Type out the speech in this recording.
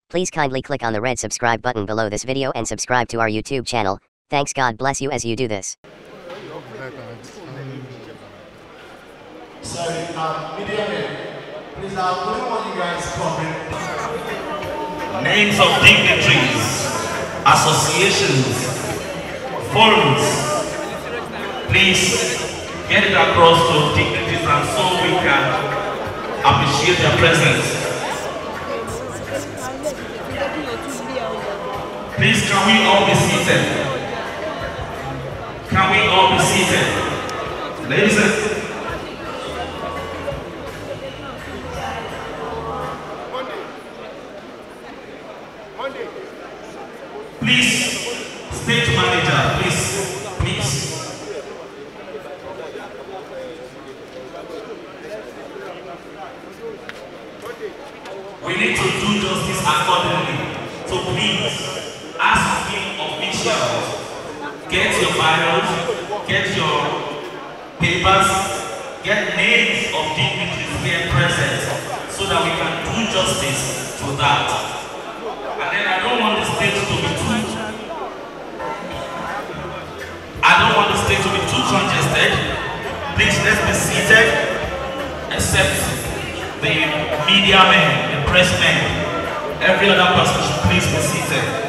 Please kindly click on the red subscribe button below this video and subscribe to our YouTube channel. Thanks, God bless you as you do this. Sorry, media men, please, we don't want you guys covering names of dignitaries, associations, forums. Please get it across to dignitaries and so we can appreciate their presence. Please, can we all be seated? Can we all be seated? Ladies and please, stage manager, please. We need to do justice accordingly. So please, as being officials, get your files, get your papers, get names of dignitaries here present so that we can do justice to that. And then I don't want the stage to be too congested. Please, let's be seated, except the media men, the press men. Every other person should please be seated.